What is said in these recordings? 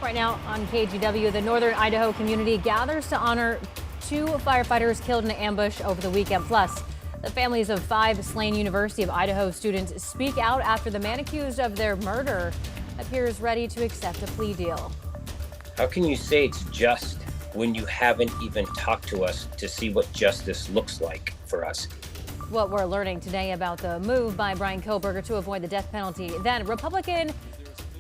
Right now on KGW, the northern Idaho community gathers to honor 2 firefighters killed in an ambush over the weekend. Plus, the families of 5 slain University of Idaho students speak out after the man accused of their murder appears ready to accept a plea deal. How can you say it's just when you haven't even talked to us to see what justice looks like for us? What we're learning today about the move by Brian Koberger to avoid the death penalty. Then Republican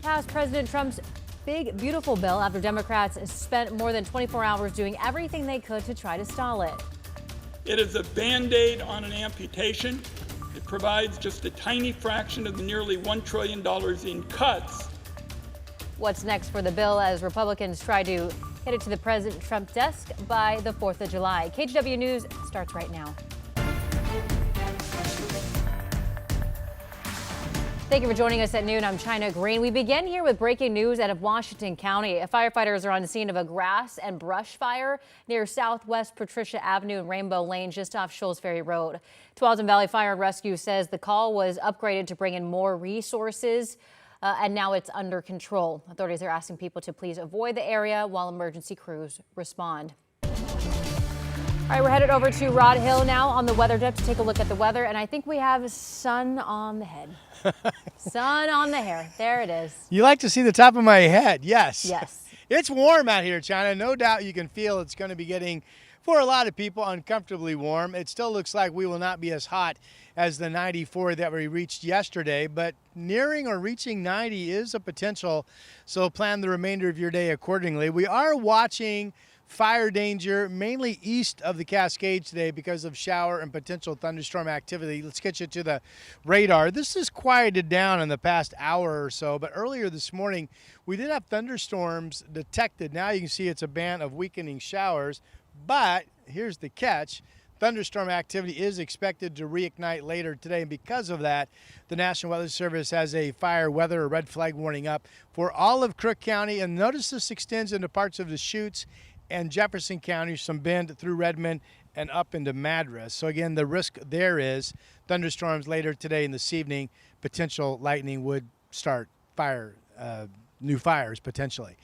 passed President Trump's big, beautiful bill after Democrats spent more than 24 hours doing everything they could to try to stall it. It is a Band-Aid on an amputation. It provides just a tiny fraction of the nearly $1 trillion in cuts. What's next for the bill as Republicans try to get it to the President Trump desk by the 4th of July? KGW News starts right now. Thank you for joining us at noon. I'm China Green. We begin here with breaking news out of Washington County. Firefighters are on the scene of a grass and brush fire near Southwest Patricia Avenue and Rainbow Lane, just off Shoals Ferry Road. Tualatin Valley Fire and Rescue says the call was upgraded to bring in more resources, and now it's under control. Authorities are asking people to please avoid the area while emergency crews respond. All right, we're headed over to Rod Hill now on the weather deck to take a look at the weather, and I think we have sun on the head. Sun on the hair. There it is. You like to see the top of my head. Yes. Yes. It's warm out here, China. No doubt you can feel it's going to be getting, for a lot of people, uncomfortably warm. It still looks like we will not be as hot as the 94 that we reached yesterday, but nearing or reaching 90 is a potential, so plan the remainder of your day accordingly. We are watching fire danger mainly east of the Cascades today because of shower and potential thunderstorm activity. Let's get you to the radar. This has quieted down in the past hour or so, but earlier this morning we did have thunderstorms detected. Now you can see it's a band of weakening showers, but here's the catch. Thunderstorm activity is expected to reignite later today, and because of that, the National Weather Service has a fire weather or red flag warning up for all of Crook County, and notice this extends into parts of the Chutes and Jefferson County, some bend through Redmond and up into Madras. So again, the risk there is thunderstorms later today and this evening. Potential lightning would start new fires potentially.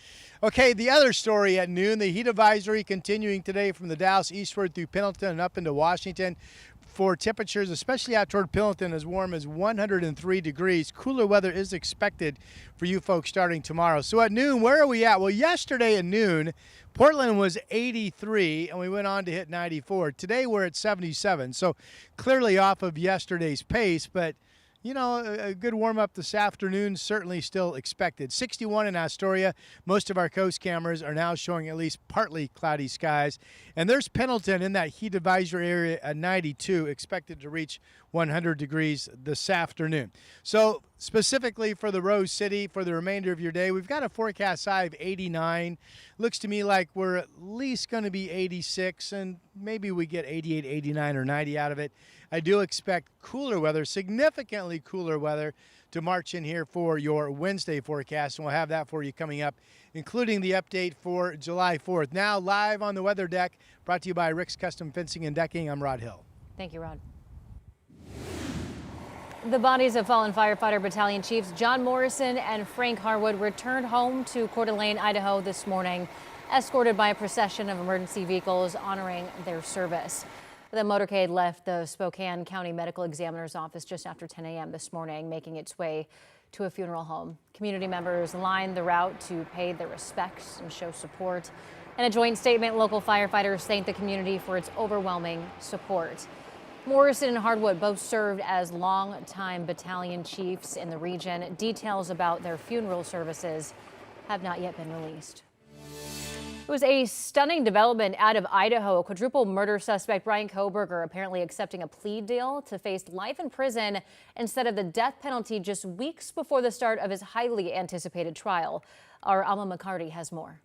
Okay, the other story at noon, the heat advisory continuing today from the Dalles eastward through Pendleton and up into Washington for temperatures, especially out toward Pendleton, as warm as 103 degrees. Cooler weather is expected for you folks starting tomorrow. So at noon, where are we at? Well, yesterday at noon, Portland was 83, and we went on to hit 94. Today, we're at 77, so clearly off of yesterday's pace, but you know, a good warm-up this afternoon, certainly still expected. 61 in Astoria. Most of our coast cameras are now showing at least partly cloudy skies. And there's Pendleton in that heat advisory area at 92, expected to reach 100 degrees this afternoon. So specifically for the Rose City, for the remainder of your day, we've got a forecast high of 89. Looks to me like we're at least going to be 86, and maybe we get 88, 89, or 90 out of it. I do expect cooler weather, significantly cooler weather, to march in here for your Wednesday forecast, and we'll have that for you coming up, including the update for July 4th. Now live on the weather deck, brought to you by Rick's Custom Fencing and Decking. I'm Rod Hill. Thank you, Rod. The bodies of fallen firefighter battalion chiefs John Morrison and Frank Harwood returned home to Coeur d'Alene, Idaho this morning, escorted by a procession of emergency vehicles honoring their service. The motorcade left the Spokane County Medical Examiner's office just after 10 a.m. this morning, making its way to a funeral home. Community members lined the route to pay their respects and show support. In a joint statement, local firefighters thanked the community for its overwhelming support. Morrison and Harwood both served as longtime battalion chiefs in the region. Details about their funeral services have not yet been released. It was a stunning development out of Idaho. Quadruple murder suspect Brian Koberger apparently accepting a plea deal to face life in prison instead of the death penalty just weeks before the start of his highly anticipated trial. Our Alma McCarty has more.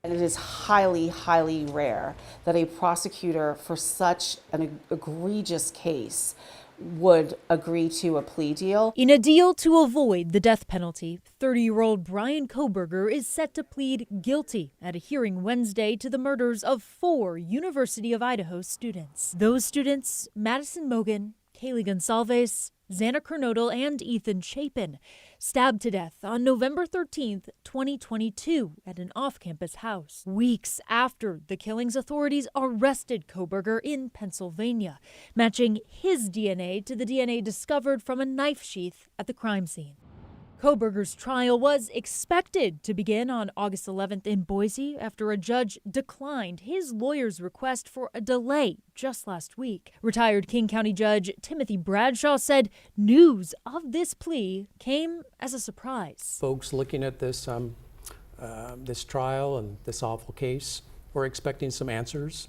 And it is highly, highly rare that a prosecutor for such an egregious case would agree to a plea deal. In a deal to avoid the death penalty, 30-year-old Brian Koberger is set to plead guilty at a hearing Wednesday to the murders of 4 University of Idaho students. Those students, Madison Mogan, Kaylee Gonsalves, Xana Kernodle, and Ethan Chapin. stabbed to death on November 13th, 2022 at an off-campus house. Weeks after the killings, authorities arrested Kohberger in Pennsylvania, matching his DNA to the DNA discovered from a knife sheath at the crime scene. Kohberger's trial was expected to begin on August 11th in Boise after a judge declined his lawyer's request for a delay just last week. Retired King County Judge Timothy Bradshaw said news of this plea came as a surprise. Folks looking at this trial and this awful case were expecting some answers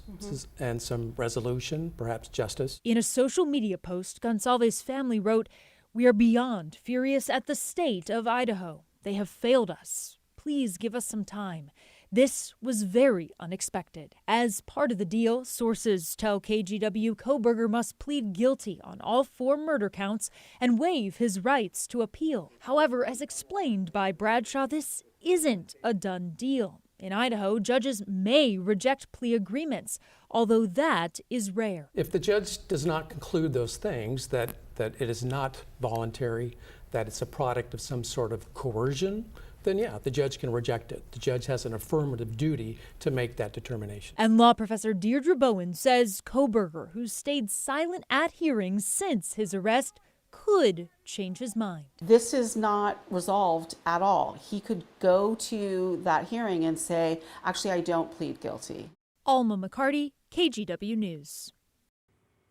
and some resolution, perhaps justice. In a social media post, Gonsalves' family wrote, "We are beyond furious at the state of Idaho. They have failed us. Please give us some time. This was very unexpected." As part of the deal, sources tell KGW Kohberger must plead guilty on all 4 murder counts and waive his rights to appeal. However, as explained by Bradshaw, this isn't a done deal. In Idaho, judges may reject plea agreements, although that is rare. If the judge does not conclude those things, that it is not voluntary, that it's a product of some sort of coercion, then yeah, the judge can reject it. The judge has an affirmative duty to make that determination. And law professor Deirdre Bowen says Kohberger, who's stayed silent at hearings since his arrest, could change his mind. This is not resolved at all. He could go to that hearing and say, actually, I don't plead guilty. Alma McCarty, KGW News.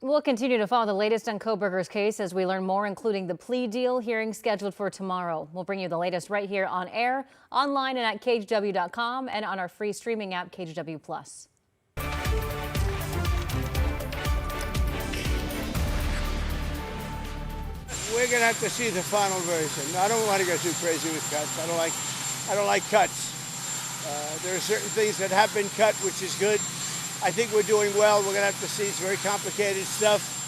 We'll continue to follow the latest on Kohberger's case as we learn more, including the plea deal hearing scheduled for tomorrow. We'll bring you the latest right here on air, online and at KGW.com, and on our free streaming app, KGW Plus. We're gonna have to see the final version. I don't want to go too crazy with cuts. I don't like cuts. There are certain things that have been cut, which is good. I think we're doing well. We're gonna have to see. It's very complicated stuff.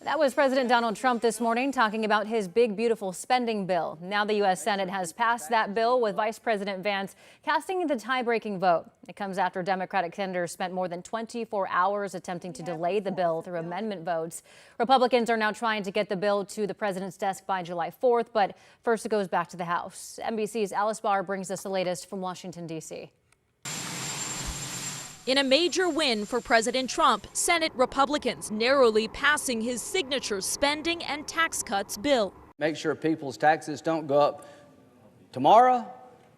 That was President Donald Trump this morning talking about his big, beautiful spending bill. Now the U.S. Senate has passed that bill with Vice President Vance casting the tie-breaking vote. It comes after Democratic senators spent more than 24 hours attempting to delay the bill through amendment votes. Republicans are now trying to get the bill to the president's desk by July 4th, but first it goes back to the House. NBC's Alice Barr brings us the latest from Washington, D.C. In a major win for President Trump, Senate Republicans narrowly passing his signature spending and tax cuts bill. Make sure people's taxes don't go up tomorrow,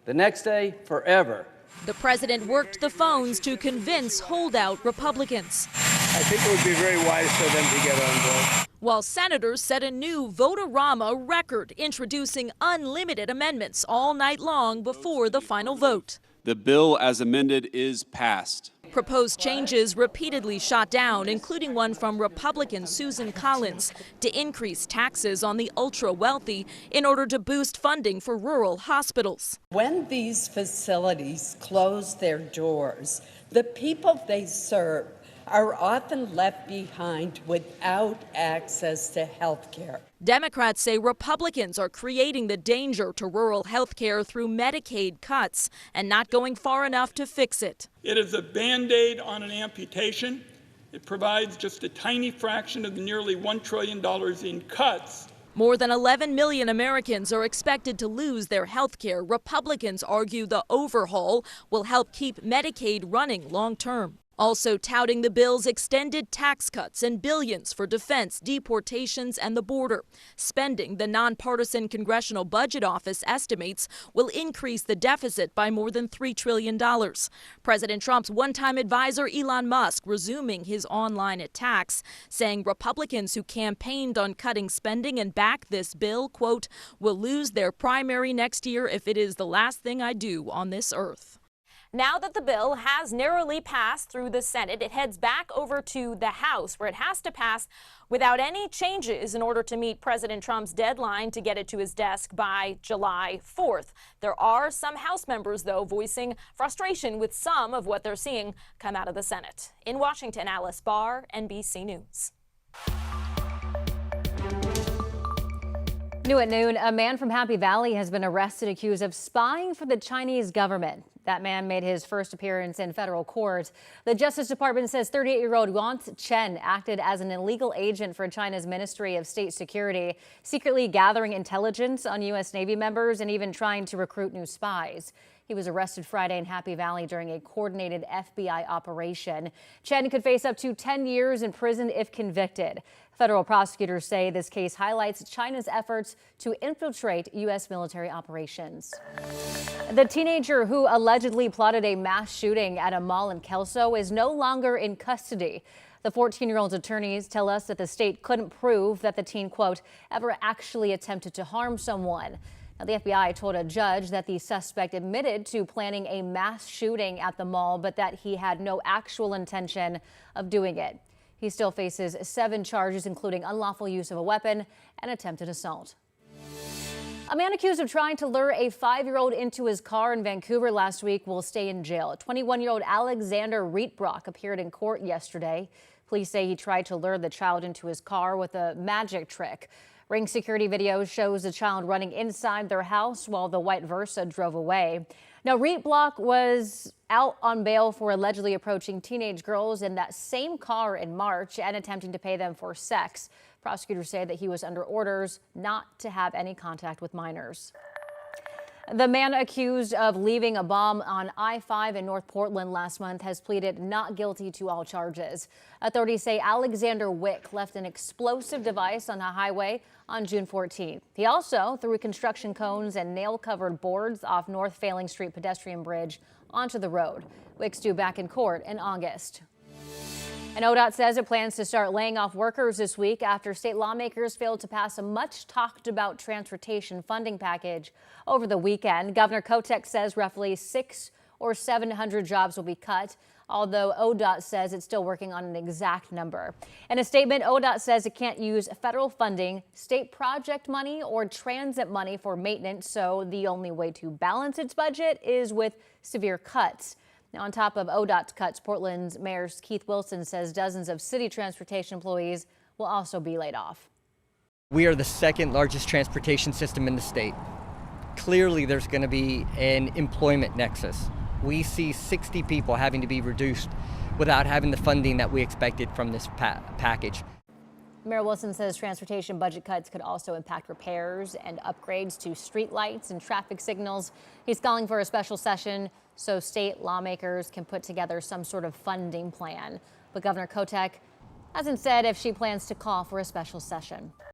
the next day, forever. The president worked the phones to convince holdout Republicans. I think it would be very wise for them to get on board. While senators set a new vote-a-rama record, introducing unlimited amendments all night long before the final vote. The bill as amended is passed. Proposed changes repeatedly shot down, including one from Republican Susan Collins to increase taxes on the ultra-wealthy in order to boost funding for rural hospitals. When these facilities close their doors, the people they serve are often left behind without access to health care. Democrats say Republicans are creating the danger to rural health care through Medicaid cuts and not going far enough to fix it. It is a Band-Aid on an amputation. It provides just a tiny fraction of the nearly $1 trillion in cuts. More than 11 million Americans are expected to lose their health care. Republicans argue the overhaul will help keep Medicaid running long term. Also touting the bill's extended tax cuts and billions for defense, deportations, and the border. Spending, the nonpartisan Congressional Budget Office estimates, will increase the deficit by more than $3 trillion. President Trump's one-time advisor Elon Musk resuming his online attacks, saying Republicans who campaigned on cutting spending and backed this bill, quote, will lose their primary next year if it is the last thing I do on this earth. Now that the bill has narrowly passed through the Senate, it heads back over to the House, where it has to pass without any changes in order to meet President Trump's deadline to get it to his desk by July 4th. There are some House members, though, voicing frustration with some of what they're seeing come out of the Senate. In Washington, Alice Barr, NBC News. New at noon, a man from Happy Valley has been arrested accused of spying for the Chinese government. That man made his first appearance in federal court. The Justice Department says 38-year-old Wang Chen acted as an illegal agent for China's Ministry of State Security, secretly gathering intelligence on U.S. Navy members and even trying to recruit new spies. He was arrested Friday in Happy Valley during a coordinated FBI operation. Chen could face up to 10 years in prison if convicted. Federal prosecutors say this case highlights China's efforts to infiltrate U.S. military operations. The teenager who allegedly plotted a mass shooting at a mall in Kelso is no longer in custody. The 14-year-old's attorneys tell us that the state couldn't prove that the teen, quote, ever actually attempted to harm someone. Now, the FBI told a judge that the suspect admitted to planning a mass shooting at the mall, but that he had no actual intention of doing it. He still faces 7 charges, including unlawful use of a weapon and attempted assault. A man accused of trying to lure a 5-year-old into his car in Vancouver last week will stay in jail. 21-year-old Alexander Rietbrock appeared in court yesterday. Police say he tried to lure the child into his car with a magic trick. Ring security video shows the child running inside their house while the white Versa drove away. Now, Rietbrock was out on bail for allegedly approaching teenage girls in that same car in March and attempting to pay them for sex. Prosecutors say that he was under orders not to have any contact with minors. The man accused of leaving a bomb on I-5 in North Portland last month has pleaded not guilty to all charges. Authorities say Alexander Wick left an explosive device on the highway on June 14th. He also threw construction cones and nail-covered boards off North Failing Street pedestrian bridge onto the road. Wick's due back in court in August. And ODOT says it plans to start laying off workers this week after state lawmakers failed to pass a much talked about transportation funding package over the weekend. Governor Kotek says roughly 600 or 700 jobs will be cut, although ODOT says it's still working on an exact number. In a statement, ODOT says it can't use federal funding, state project money, or transit money for maintenance, so the only way to balance its budget is with severe cuts. Now, on top of ODOT's cuts, Portland's Mayor Keith Wilson says dozens of city transportation employees will also be laid off. We are the second largest transportation system in the state. Clearly, there's going to be an employment nexus. We see 60 people having to be reduced without having the funding that we expected from this package. Mayor Wilson says transportation budget cuts could also impact repairs and upgrades to street lights and traffic signals. He's calling for a special session so state lawmakers can put together some sort of funding plan. But Governor Kotek hasn't said if she plans to call for a special session.